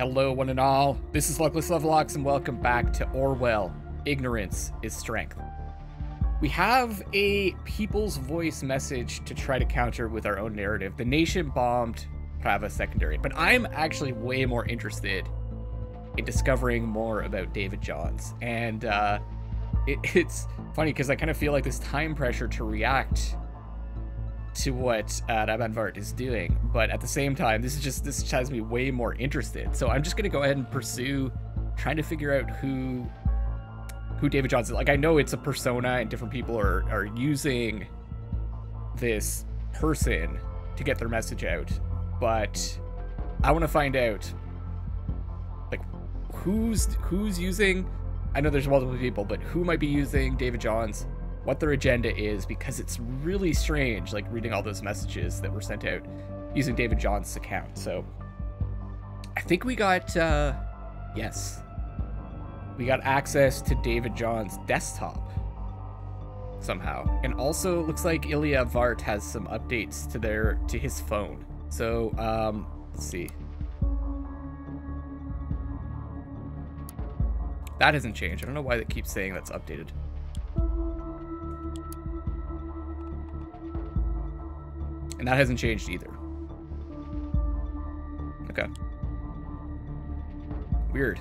Hello, one and all. This is Luckless Lovelocks, and welcome back to Orwell. Ignorance is strength. We have a people's voice message to try to counter with our own narrative. The nation bombed Prava Secondary, but I'm actually way more interested in discovering more about David Johns. And it's funny because I kind of feel like this time pressure to react to what Raban Vart is doing, but at the same time, this just has me way more interested. So I'm just gonna go ahead and pursue trying to figure out who David Johns is. Like, I know it's a persona and different people are using this person to get their message out, but I want to find out like who's using. I know there's multiple people, but who might be using David Johns, what their agenda is, because it's really strange, like, reading all those messages that were sent out using David Johns' account. So I think we got, yes, we got access to David Johns' desktop somehow. And also looks like Ilya Vart has some updates to his phone. So, let's see. That hasn't changed. I don't know why that keeps saying that's updated. And that hasn't changed either. Okay. Weird.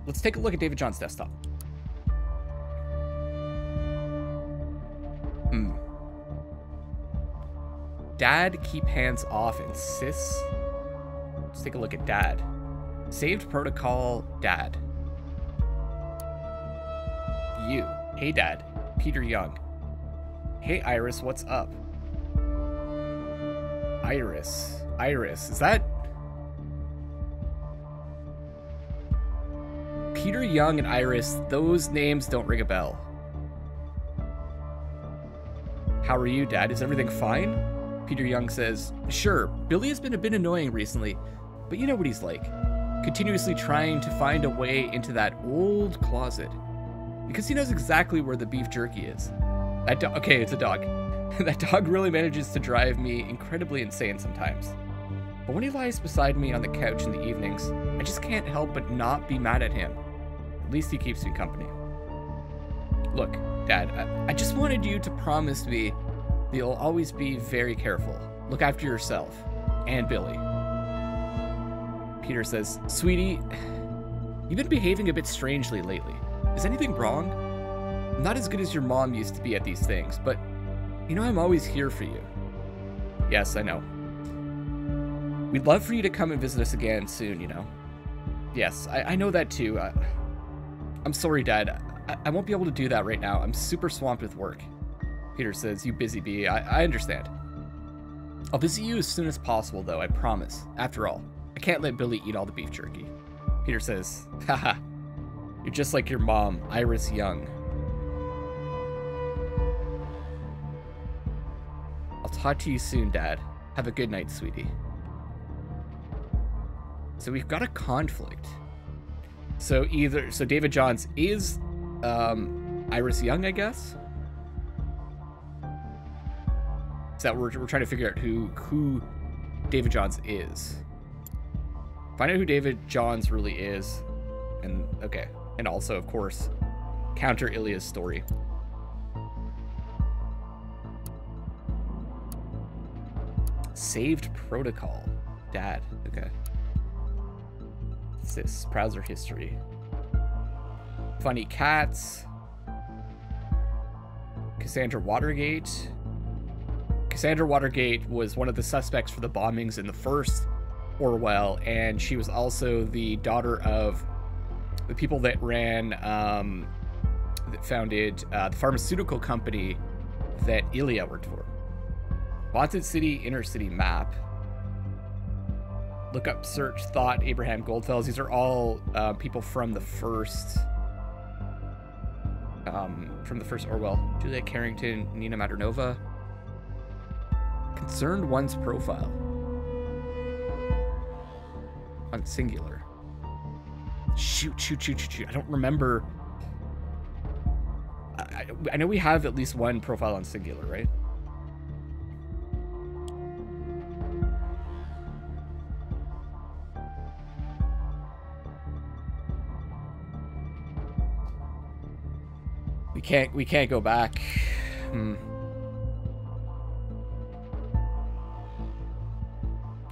Let's take a look at David Johns' desktop. Dad, keep hands off, insists. Let's take a look at Dad. Saved protocol, Dad. You. Hey, Dad. Peter Young. Hey, Iris, what's up? Iris, is that Peter Young and Iris? Those names don't ring a bell. How are you, Dad? Is everything fine? Peter Young says, sure, Billy has been a bit annoying recently, but you know what he's like. Continuously trying to find a way into that old closet. Because he knows exactly where the beef jerky is. Okay, it's a dog. That dog really manages to drive me incredibly insane sometimes. But when he lies beside me on the couch in the evenings, I just can't help but not be mad at him. At least he keeps me company. Look, Dad, I just wanted you to promise me that you'll always be very careful. Look after yourself. And Billy. Peter says, sweetie, you've been behaving a bit strangely lately. Is anything wrong? I'm not as good as your mom used to be at these things, but you know, I'm always here for you. Yes, I know. We'd love for you to come and visit us again soon, you know. Yes, I know that too. I'm sorry, Dad. I won't be able to do that right now. I'm super swamped with work. Peter says, you busy bee. I understand. I'll visit you as soon as possible, though, I promise. After all, I can't let Billy eat all the beef jerky. Peter says, haha, you're just like your mom, Iris Young. I'll talk to you soon, Dad. Have a good night, sweetie. So we've got a conflict. So David Johns is Iris Young, I guess. So that we're trying to figure out who David Johns is. Find out who David Johns really is, and okay, and also of course counter Ilya's story. Saved protocol, Dad. Okay. What's this? Browser history. Funny cats. Cassandra Watergate. Cassandra Watergate was one of the suspects for the bombings in the first Orwell, and she was also the daughter of the people that ran, that founded the pharmaceutical company that Ilya worked for. Wanted City, Inner City map. Look up, search, thought, Abraham Goldfellows. These are all people from the first Orwell. Julia Carrington, Nina Maternova. Concerned one's profile. On singular. Shoot. I don't remember. I know we have at least one profile on singular, right? We can't go back.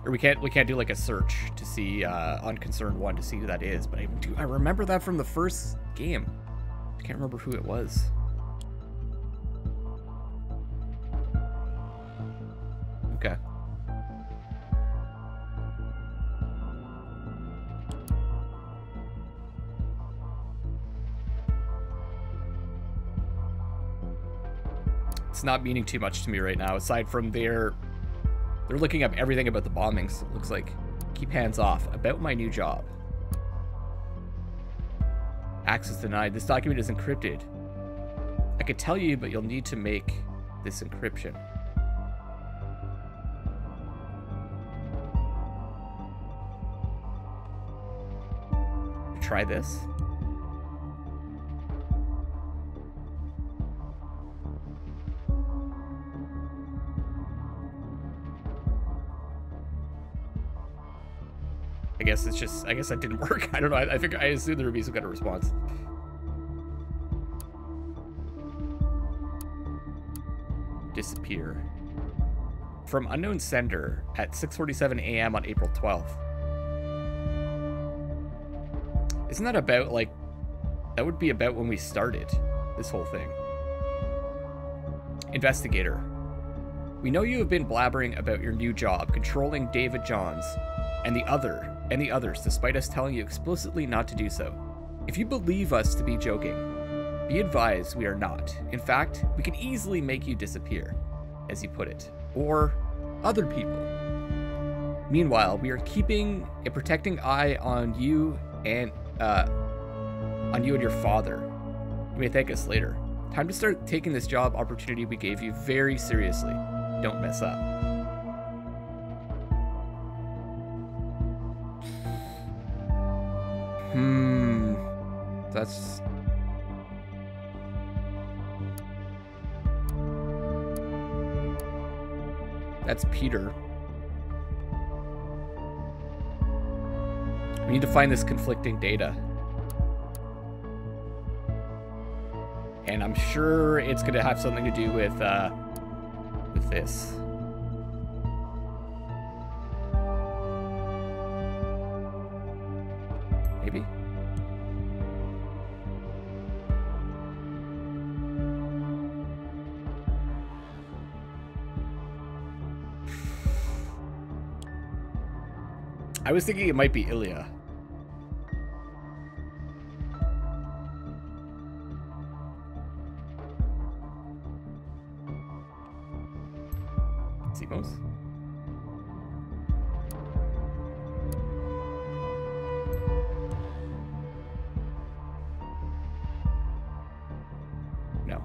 Or we can't do like a search to see Unconcerned 1 to see who that is, but I remember that from the first game. I can't remember who it was. Okay. It's not meaning too much to me right now, aside from they're looking up everything about the bombings, it looks like. Keep hands off. About my new job. Access denied. This document is encrypted. I could tell you, but you'll need to make this encryption. Try this. I guess that didn't work. I don't know. I assume there would be some kind of response. Disappear. From unknown sender at 6:47 a.m. on April 12th. Isn't that about, like, that would be about when we started this whole thing. Investigator. We know you have been blabbering about your new job, controlling David Johns and the others, despite us telling you explicitly not to do so. If you believe us to be joking, be advised we are not. In fact, we can easily make you disappear, as you put it, or other people. Meanwhile, we are keeping a protecting eye on you and your father. You may thank us later. Time to start taking this job opportunity we gave you very seriously. Don't mess up. That's Peter. We need to find this conflicting data. And I'm sure it's going to have something to do with this. Maybe. I was thinking it might be Ilya. Simos? No.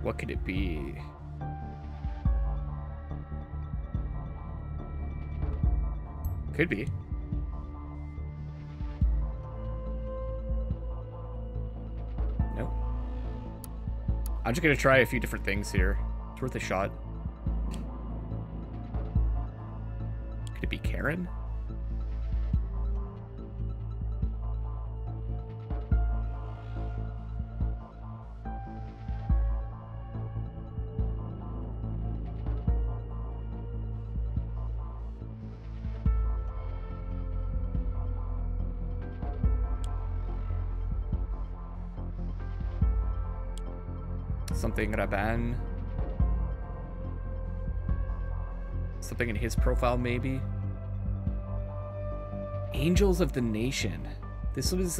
What could it be? Could be. No. I'm just gonna try a few different things here. It's worth a shot. Could it be Karen? Something Raban. Something in his profile, maybe. Angels of the Nation. This was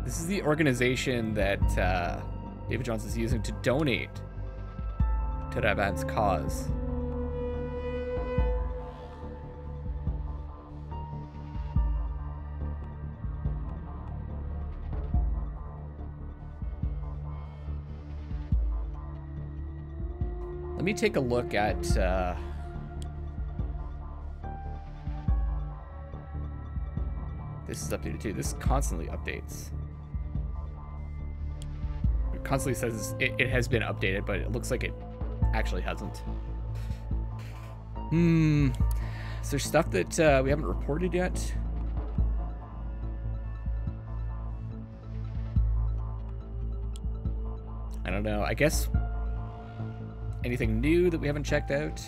this is the organization that David Johns is using to donate to Raban's cause. Let me take a look at this is updated too. This constantly updates. It constantly says it has been updated, but it looks like it actually hasn't. Is there stuff that we haven't reported yet? I don't know. I guess anything new that we haven't checked out?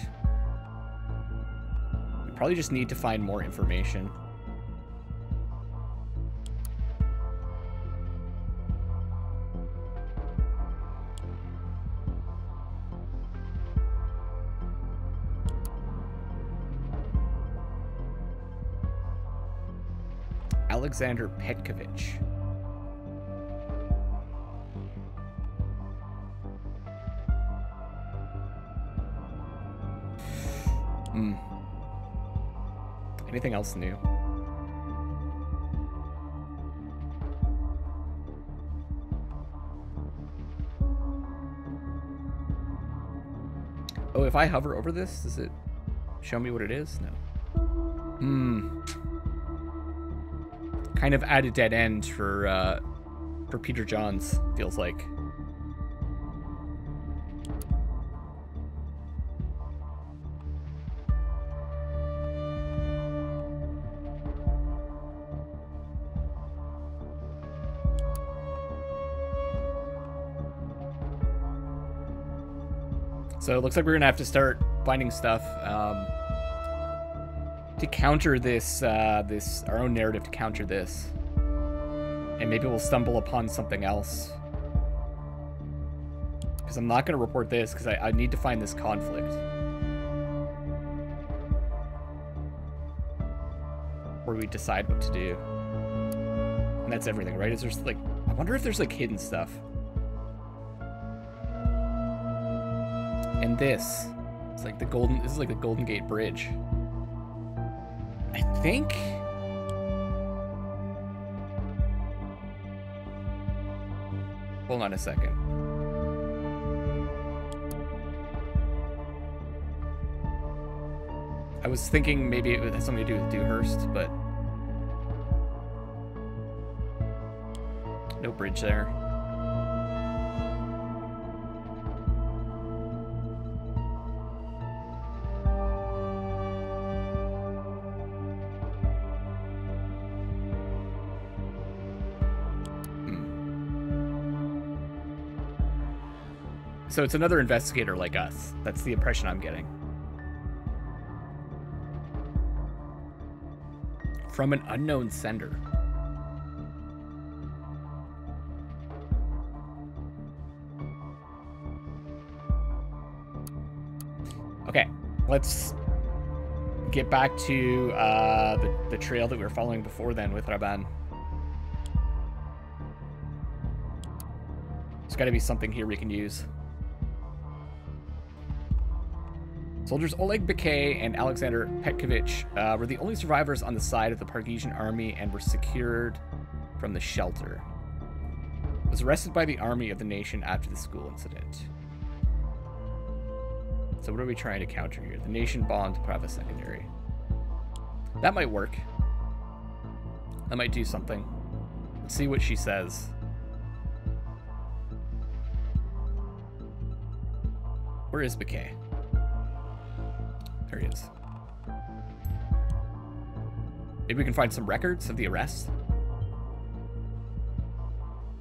We probably just need to find more information. Alexander Petkovich. Anything else new? Oh, if I hover over this, does it show me what it is? No. Kind of at a dead end for Peter Johns, feels like. So it looks like we're gonna have to start finding stuff to counter this, our own narrative to counter this, and maybe we'll stumble upon something else. Because I'm not gonna report this because I need to find this conflict, where we decide what to do, and that's everything, right? Is there like, I wonder if there's like hidden stuff. And this, it's like this is like the Golden Gate Bridge. I think. Hold on a second. I was thinking maybe it had something to do with Dewhurst, but no bridge there. So it's another investigator like us. That's the impression I'm getting. From an unknown sender. Okay, let's get back to the trail that we were following before then with Raban. There's got to be something here we can use. Soldiers Oleg Bakay and Alexander Petkovich were the only survivors on the side of the Pargesian army and were secured from the shelter. Was arrested by the army of the nation after the school incident. So what are we trying to counter here? The nation bombed Prava Secondary. That might work. That might do something. Let's see what she says. Where is Bakay? There he is. Maybe we can find some records of the arrest.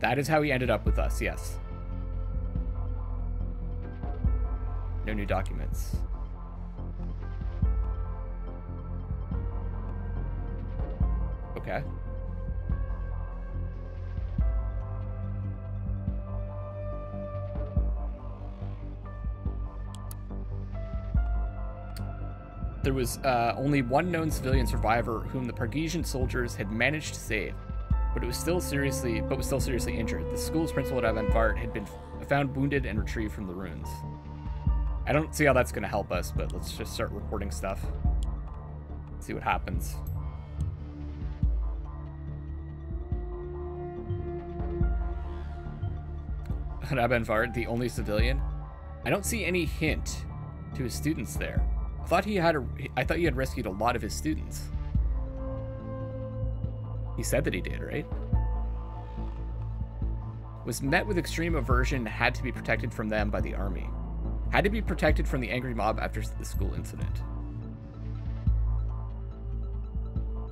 That is how he ended up with us, yes. No new documents. Okay. There was only one known civilian survivor whom the Pargesian soldiers had managed to save, but was still seriously injured. The school's principal at Avantvardt had been found wounded and retrieved from the ruins. I don't see how that's going to help us, but let's just start reporting stuff. See what happens. At Avantvardt, the only civilian. I don't see any hint to his students there. I thought he had rescued a lot of his students. He said that he did, right? Was met with extreme aversion, had to be protected from them by the army. Had to be protected from the angry mob after the school incident.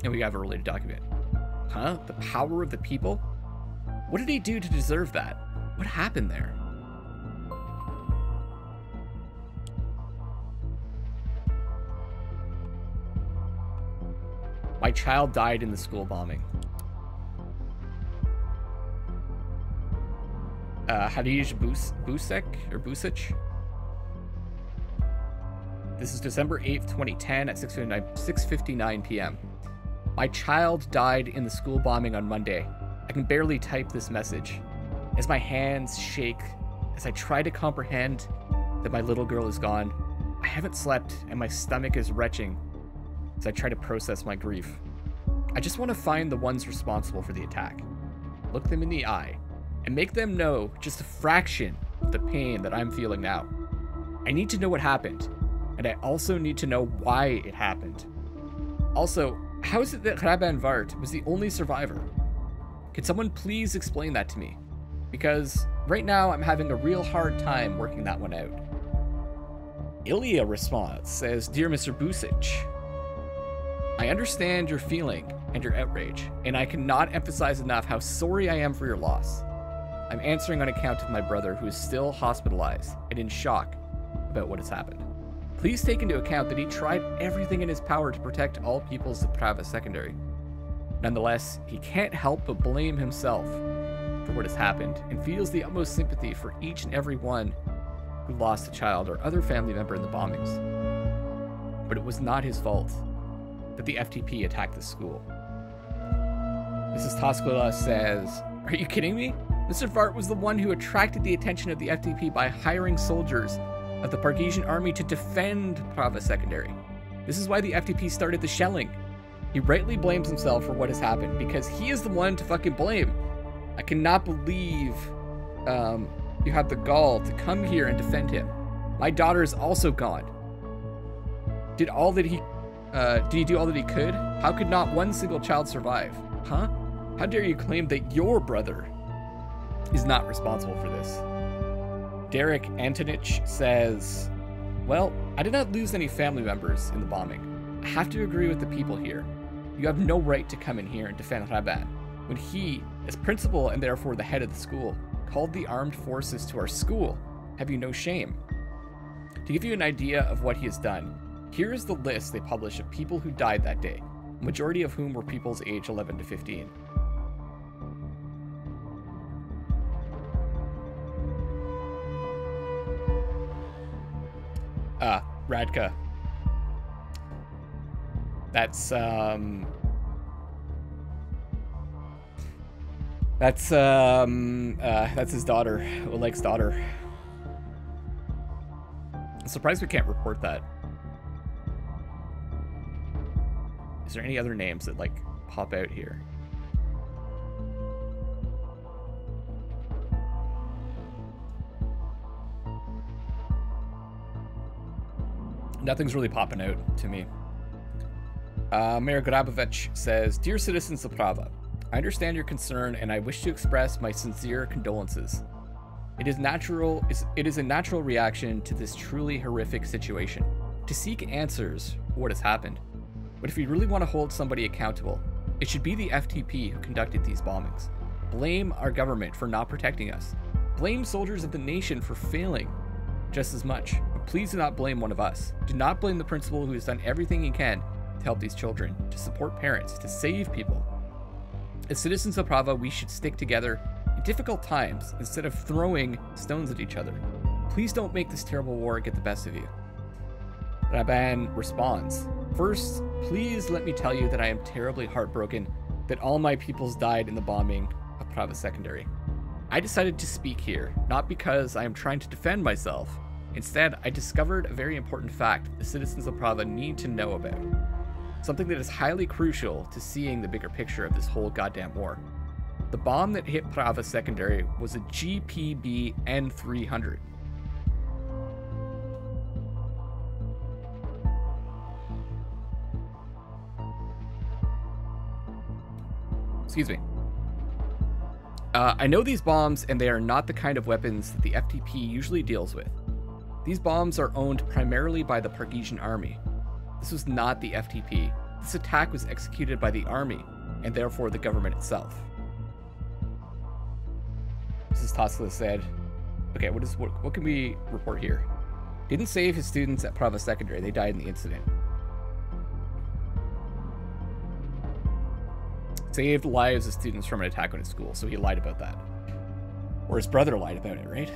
And we have a related document. Huh? The power of the people? What did he do to deserve that? What happened there? My child died in the school bombing. Hadij Busek or Busic? This is December 8th, 2010 at 6:59 p.m. My child died in the school bombing on Monday. I can barely type this message. As my hands shake, as I try to comprehend that my little girl is gone, I haven't slept and my stomach is retching as I try to process my grief. I just want to find the ones responsible for the attack, look them in the eye, and make them know just a fraction of the pain that I'm feeling now. I need to know what happened, and I also need to know why it happened. Also, how is it that Raban Vart was the only survivor? Could someone please explain that to me? Because right now I'm having a real hard time working that one out. Ilya responds, says, Dear Mr. Busic, I understand your feeling and your outrage, and I cannot emphasize enough how sorry I am for your loss. I'm answering on account of my brother, who is still hospitalized and in shock about what has happened. Please take into account that he tried everything in his power to protect all peoples of Prava Secondary. Nonetheless, he can't help but blame himself for what has happened and feels the utmost sympathy for each and every one who lost a child or other family member in the bombings. But it was not his fault that the FTP attacked the school. Mrs. Tosquila says, Are you kidding me? Mr. Vart was the one who attracted the attention of the FTP by hiring soldiers of the Pargesian army to defend Prava Secondary. This is why the FTP started the shelling. He rightly blames himself for what has happened because he is the one to fucking blame. I cannot believe you had the gall to come here and defend him. My daughter is also gone. Did he do all that he could? How could not one single child survive? Huh? How dare you claim that your brother is not responsible for this? Derek Antonich says, Well, I did not lose any family members in the bombing. I have to agree with the people here. You have no right to come in here and defend Raban when he, as principal and therefore the head of the school, called the armed forces to our school. Have you no shame? To give you an idea of what he has done, here is the list they published of people who died that day, a majority of whom were people's age 11 to 15. Radka. That's his daughter, Oleg's daughter. I'm surprised we can't report that. Is there any other names that, like, pop out here? Nothing's really popping out to me. Mayor Grabovich says, Dear citizens of Prava, I understand your concern and I wish to express my sincere condolences. It is a natural reaction to this truly horrific situation, to seek answers for what has happened. But if we really want to hold somebody accountable, it should be the FTP who conducted these bombings. Blame our government for not protecting us. Blame soldiers of the nation for failing just as much. But please do not blame one of us. Do not blame the principal who has done everything he can to help these children, to support parents, to save people. As citizens of Prava, we should stick together in difficult times instead of throwing stones at each other. Please don't make this terrible war get the best of you. Raban responds, First, please let me tell you that I am terribly heartbroken that all my peoples died in the bombing of Prava Secondary. I decided to speak here, not because I am trying to defend myself. Instead, I discovered a very important fact the citizens of Prava need to know about. Something that is highly crucial to seeing the bigger picture of this whole goddamn war. The bomb that hit Prava Secondary was a GPB N300. Excuse me. I know these bombs, and they are not the kind of weapons that the FTP usually deals with. These bombs are owned primarily by the Pargesian army. This was not the FTP. this attack was executed by the army, and therefore the government itself. Mrs. Tosca said, okay, what can we report here? Didn't save his students at Prava Secondary. They died in the incident. Saved lives of students from an attack on his school, so he lied about that. Or his brother lied about it, right?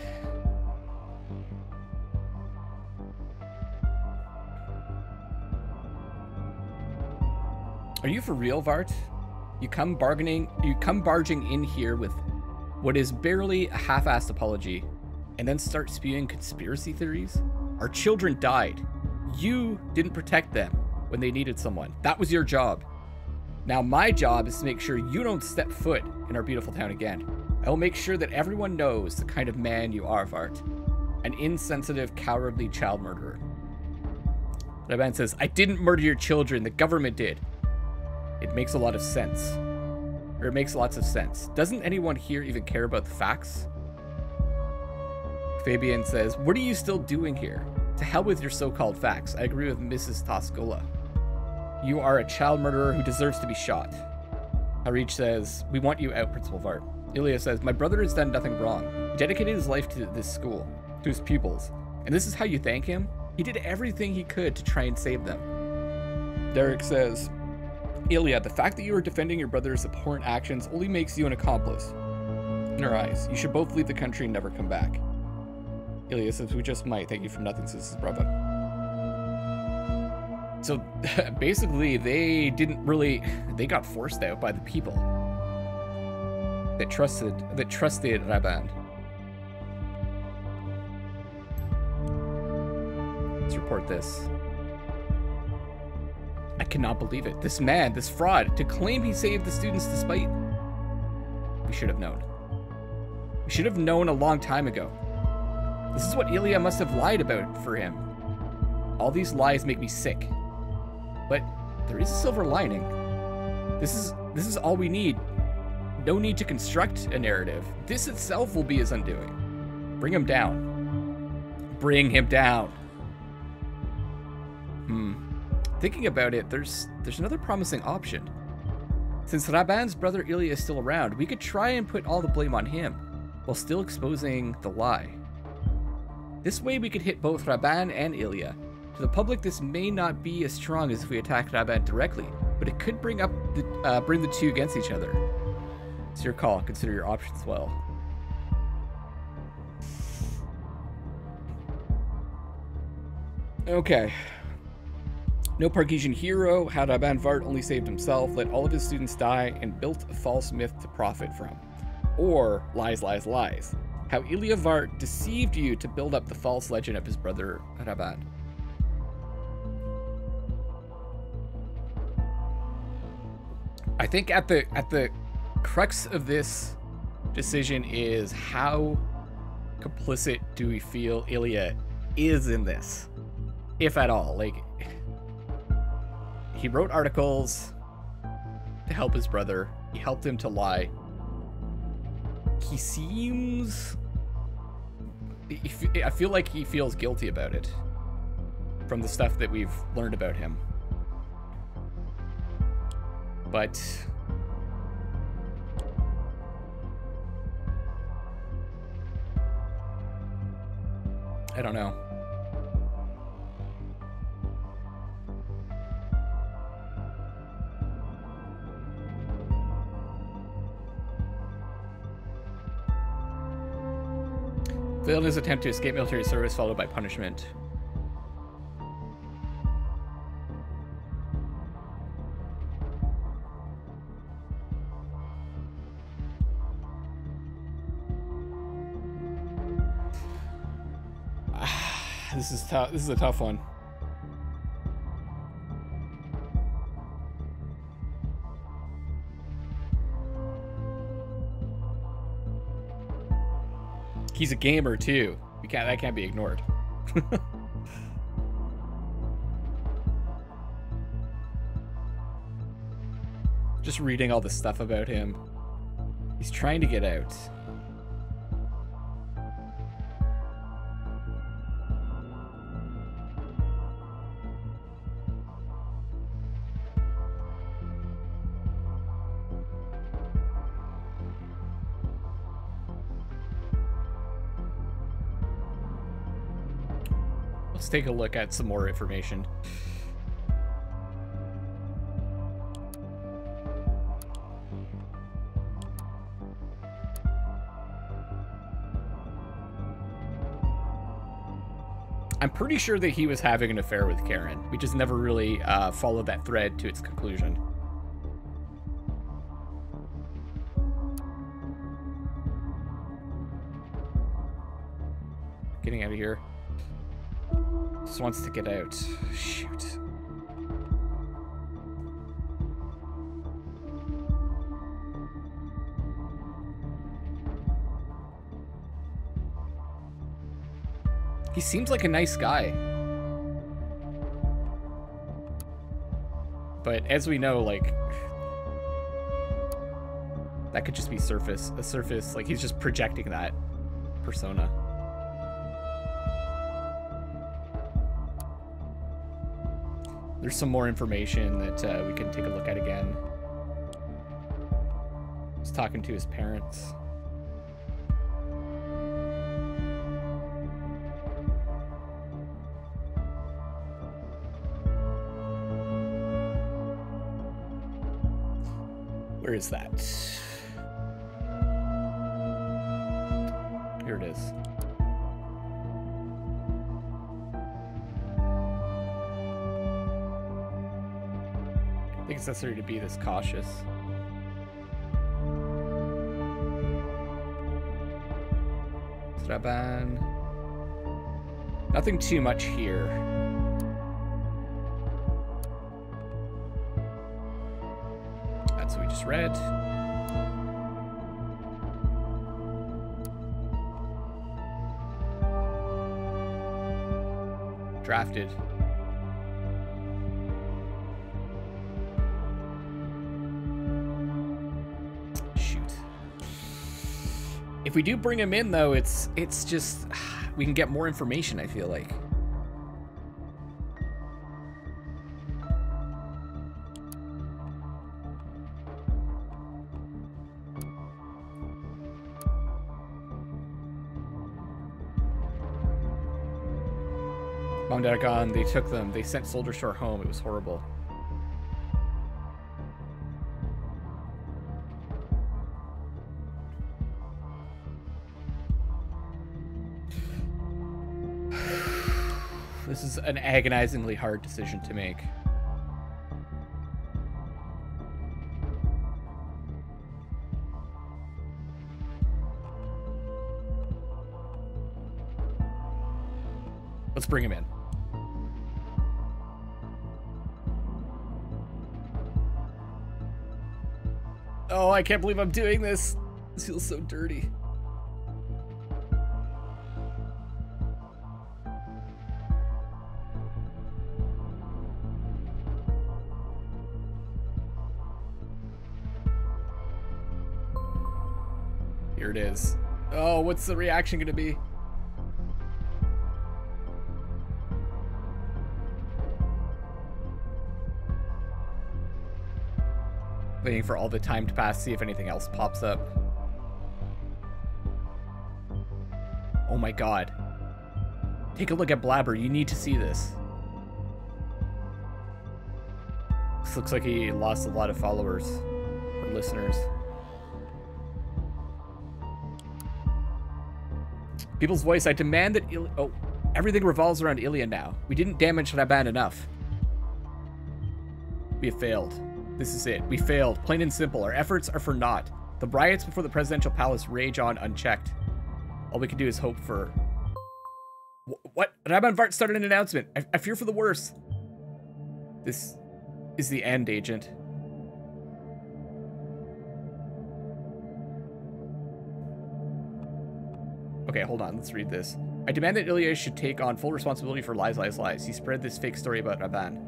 Are you for real, Vart? You come barging in here with what is barely a half-assed apology, and then start spewing conspiracy theories? Our children died. You didn't protect them when they needed someone. That was your job. Now my job is to make sure you don't step foot in our beautiful town again. I will make sure that everyone knows the kind of man you are, Vart. An insensitive, cowardly child murderer. Raban says, I didn't murder your children, the government did. It makes a lot of sense. Or it makes lots of sense. Doesn't anyone here even care about the facts? Fabian says, what are you still doing here? To hell with your so-called facts. I agree with Mrs. Toscola. You are a child murderer who deserves to be shot. Harich says, we want you out, Principal Vart. Ilya says, my brother has done nothing wrong. He dedicated his life to this school, to his pupils. And this is how you thank him? He did everything he could to try and save them. Derek says, Ilya, the fact that you are defending your brother's abhorrent actions only makes you an accomplice. In our eyes, you should both leave the country and never come back. Ilya says, we just might. Thank you for nothing, Mrs. Brava. So basically, they got forced out by the people that trusted Raban. Let's report this. I cannot believe it. This man, this fraud, to claim he saved the students despite... We should have known. We should have known a long time ago. This is what Ilya must have lied about for him. All these lies make me sick. But there is a silver lining. This is all we need. No need to construct a narrative. This itself will be his undoing. Bring him down. Bring him down. Thinking about it, there's another promising option. Since Raban's brother Ilya is still around, we could try and put all the blame on him, while still exposing the lie. This way we could hit both Raban and Ilya. To the public, this may not be as strong as if we attack Raban directly, but it could bring the two against each other. It's your call. Consider your options well. Okay. No Pargesian hero, how Raban Vart only saved himself, let all of his students die, and built a false myth to profit from. Or lies, lies, lies. How Ilya Vart deceived you to build up the false legend of his brother Raban. I think at the crux of this decision is how complicit do we feel Ilya is in this, if at all. Like, he wrote articles to help his brother. He helped him to lie. He seems... I feel like he feels guilty about it from the stuff that we've learned about him. But... I don't know. Failed his attempt to escape military service, followed by punishment. This is tough. This is a tough one. He's a gamer too. That can't be ignored. Just reading all this stuff about him. He's trying to get out. Let's take a look at some more information. I'm pretty sure that he was having an affair with Karen. We just never really followed that thread to its conclusion. Getting out of here. Just wants to get out. Shoot. He seems like a nice guy. But as we know, like, that could just be a surface, like he's just projecting that persona. There's some more information that we can take a look at again. He's talking to his parents. Where is that? Here it is. I think it's necessary to be this cautious. Straban. Nothing too much here. That's what we just read. Drafted. Shoot. If we do bring him in, though, it's just we can get more information, I feel like. Mom and Dad are gone. They took them. They sent soldiers to our home. It was horrible. This is an agonizingly hard decision to make. Let's bring him in. Oh, I can't believe I'm doing this. This feels so dirty. Here it is. Oh, what's the reaction gonna be? Waiting for all the time to pass, see if anything else pops up. Oh my god. Take a look at Blabber. You need to see this. This looks like he lost a lot of followers or listeners. People's voice, I demand that everything revolves around Ilya now. We didn't damage Raban enough. We have failed. This is it. We failed. Plain and simple. Our efforts are for naught. The riots before the presidential palace rage on unchecked. All we can do is hope for... What? Raban Vart started an announcement. I fear for the worst. This is the end, Agent. Okay, hold on. Let's read this. I demand that Ilya should take on full responsibility for lies, lies, lies. He spread this fake story about Raban.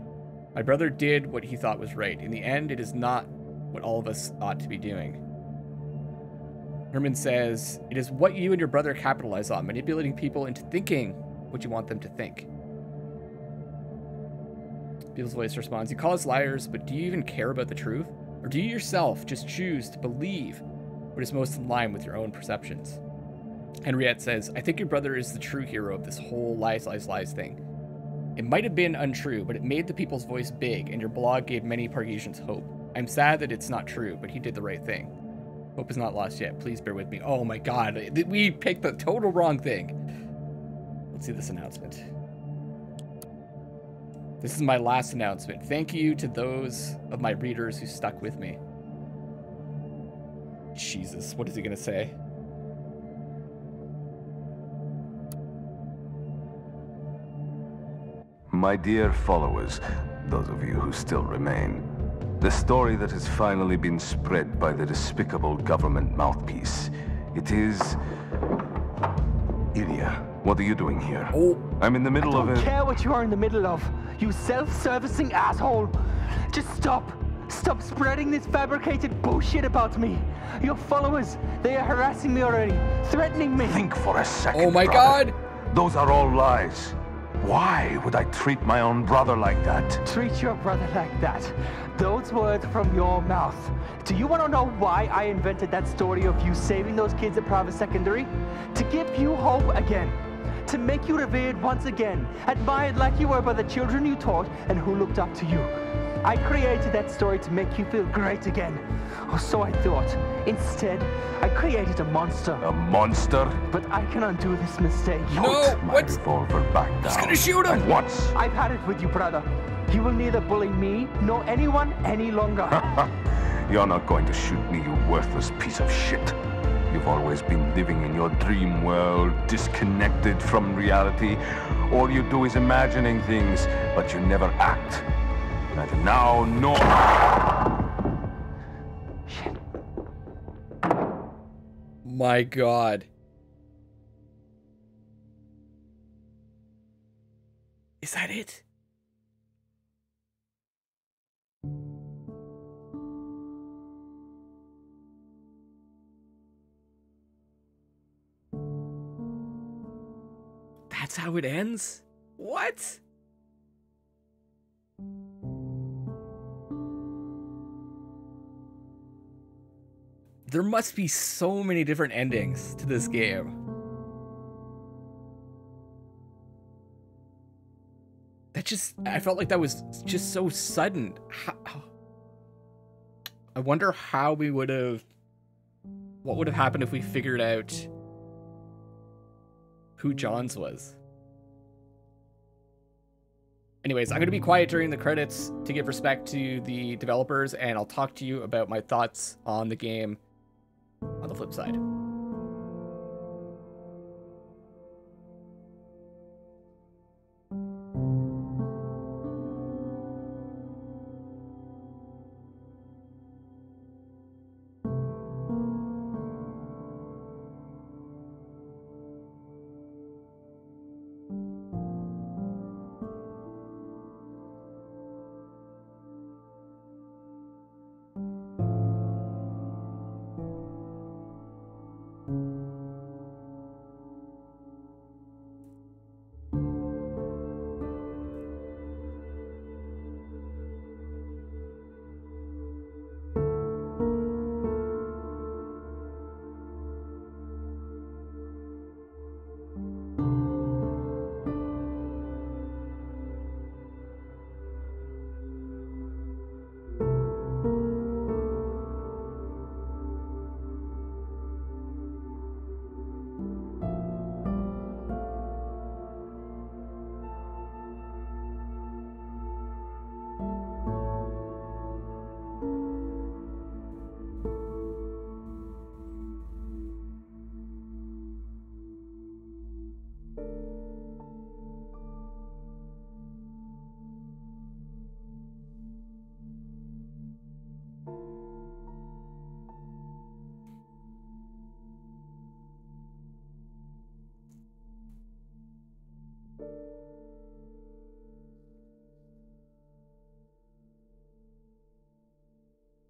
My brother did what he thought was right. In the end, it is not what all of us ought to be doing. Herman says, it is what you and your brother capitalize on, manipulating people into thinking what you want them to think. People's voice responds, you call us liars, but do you even care about the truth? Or do you yourself just choose to believe what is most in line with your own perceptions? Henriette says, I think your brother is the true hero of this whole lies, lies, lies thing. It might have been untrue, but it made the people's voice big, and your blog gave many Pargesians hope. I'm sad that it's not true, but he did the right thing. Hope is not lost yet. Please bear with me. Oh my god, we picked the total wrong thing. Let's see this announcement. This is my last announcement. Thank you to those of my readers who stuck with me. Jesus, what is he gonna say? My dear followers, those of you who still remain, the story that has finally been spread by the despicable government mouthpiece. It is... Ilya, what are you doing here? Oh. I'm in the middle of I don't care what you are in the middle of, you self-servicing asshole. Just stop. Stop spreading this fabricated bullshit about me. Your followers, they are harassing me already, threatening me. Think for a second, Oh my brother. god! Those are all lies. Why would I treat my own brother like that? Treat your brother like that. Those words from your mouth. Do you want to know why I invented that story of you saving those kids at private secondary? To give you hope again. To make you revered once again. Admired like you were by the children you taught and who looked up to you. I created that story to make you feel great again. Or so I thought. Instead, I created a monster. A monster? But I can undo this mistake. No, Put my what? revolver back down. He's gonna shoot him! At once. I've had it with you, brother. You will neither bully me nor anyone any longer. You're not going to shoot me, you worthless piece of shit. You've always been living in your dream world, disconnected from reality. All you do is imagining things, but you never act. Neither now nor... Shit. My god. Is that it? That's how it ends? What? There must be so many different endings to this game. That just, I felt like that was just so sudden. I wonder how we would have, what would have happened if we figured out who John's was. Anyways, I'm going to be quiet during the credits to give respect to the developers, and I'll talk to you about my thoughts on the game on the flip side.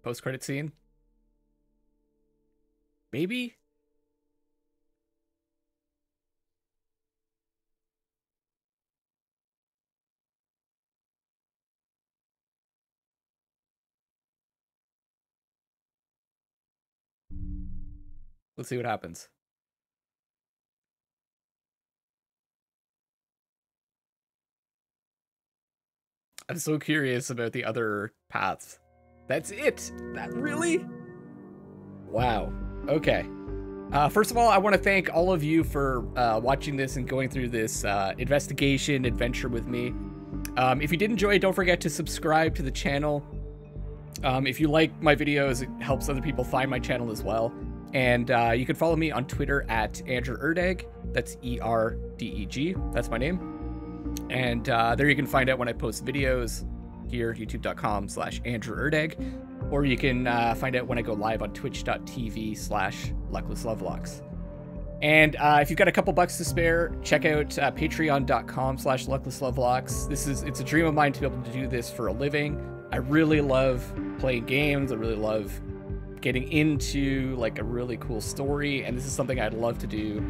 Post-credit scene? Maybe? Let's see what happens. I'm so curious about the other paths. That's it? That really? Wow. Okay. First of all, I want to thank all of you for watching this and going through this investigation adventure with me. If you did enjoy it, don't forget to subscribe to the channel. If you like my videos, it helps other people find my channel as well. And you can follow me on Twitter at Andrew Erdeg. That's E-R-D-E-G. That's my name. And there you can find out when I post videos here, youtube.com/Andrew Erdeg. Or you can find out when I go live on twitch.tv/Luckless Lovelocks. And if you've got a couple bucks to spare, check out patreon.com/Luckless Lovelocks. It's a dream of mine to be able to do this for a living. I really love playing games. I really love getting into like a really cool story. And this is something I'd love to do,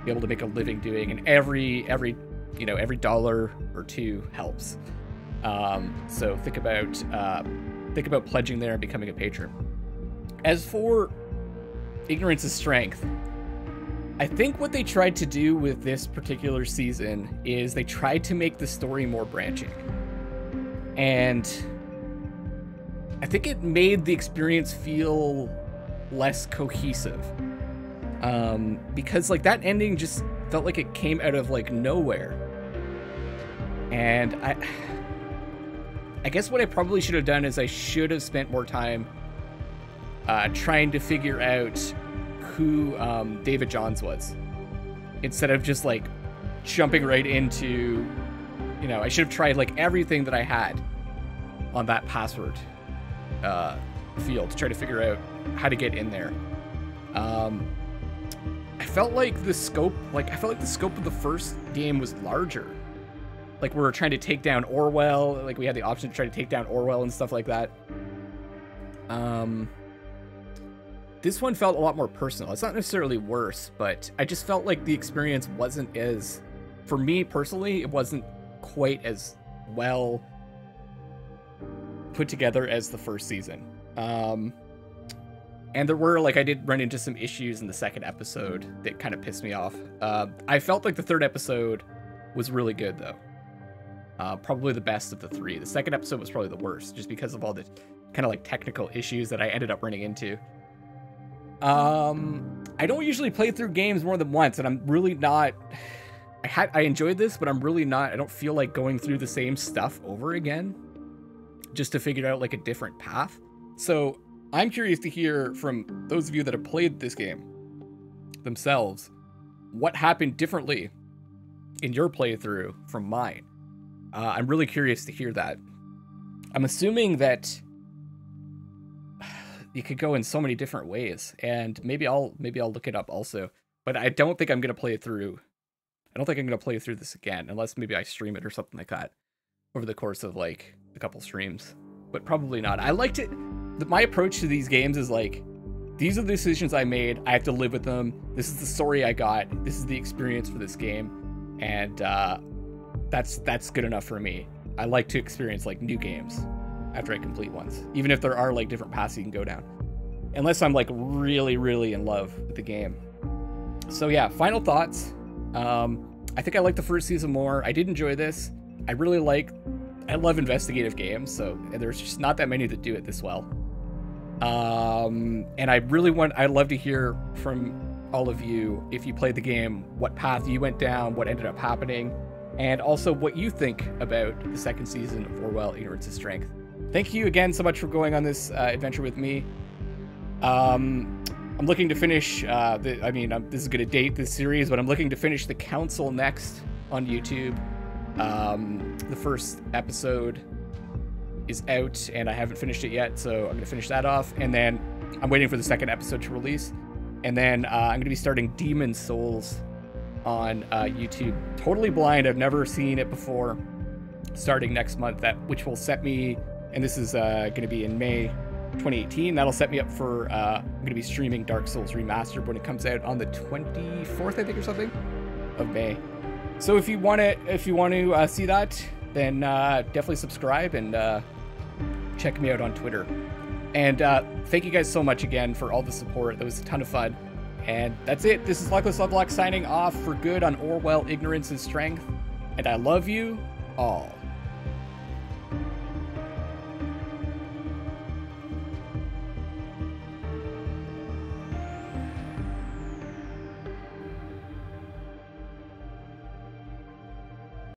be able to make a living doing. And every dollar or two helps. So think about pledging there and becoming a patron. As for Ignorance is Strength, I think what they tried to do with this particular season is they tried to make the story more branching. And I think it made the experience feel less cohesive. Because like that ending just felt like it came out of like nowhere. And I guess what I probably should have done is I should have spent more time trying to figure out who David Johns was, instead of just like jumping right into, I should have tried like everything that I had on that password field to try to figure out how to get in there. I felt like the scope of the first game was larger. Like we were trying to take down Orwell, like we had the option to try to take down Orwell and stuff like that. This one felt a lot more personal. It's not necessarily worse, but I just felt like the experience wasn't as, for me personally, it wasn't quite as well put together as the first season. And there were, like, I did run into some issues in the second episode that kind of pissed me off. I felt like the third episode was really good, though. Probably the best of the three. The second episode was probably the worst, just because of all the kind of like technical issues that I ended up running into. I don't usually play through games more than once, and I'm really not... I enjoyed this, but I'm really not... I don't feel like going through the same stuff over again just to figure out like a different path. So I'm curious to hear from those of you that have played this game themselves, what happened differently in your playthrough from mine. I'm really curious to hear that. I'm assuming that you could go in so many different ways, and maybe I'll look it up also. But I don't think I'm gonna play it through. I don't think I'm gonna play through this again, unless maybe I stream it or something like that over the course of like a couple streams. But probably not. I liked it. My approach to these games is like, these are the decisions I made. I have to live with them. This is the story I got. This is the experience for this game, and that's good enough for me. I like to experience like new games after I complete ones, even if there are like different paths you can go down, unless I'm like really, really in love with the game. So yeah, final thoughts. I think I like the first season more. I did enjoy this. I love investigative games, so there's just not that many that do it this well. And I'd love to hear from all of you, if you played the game, what path you went down, what ended up happening, and also what you think about the second season of Orwell, Ignorance is Strength. Thank you again so much for going on this adventure with me. I'm looking to finish, this is going to date this series, but I'm looking to finish The Council next on YouTube. The first episode is out, and I haven't finished it yet, so I'm going to finish that off, and then I'm waiting for the second episode to release, and then I'm going to be starting Demon Souls on YouTube. Totally blind, I've never seen it before, starting next month, which will set me... And this is going to be in May 2018. That'll set me up for, I'm going to be streaming Dark Souls Remastered when it comes out on the 24th, I think, or something, of May. So if you want to see that, then definitely subscribe and check me out on Twitter. And thank you guys so much again for all the support. That was a ton of fun. And that's it. This is Luckless Lovelocks signing off for good on Orwell, Ignorance, and Strength. And I love you all.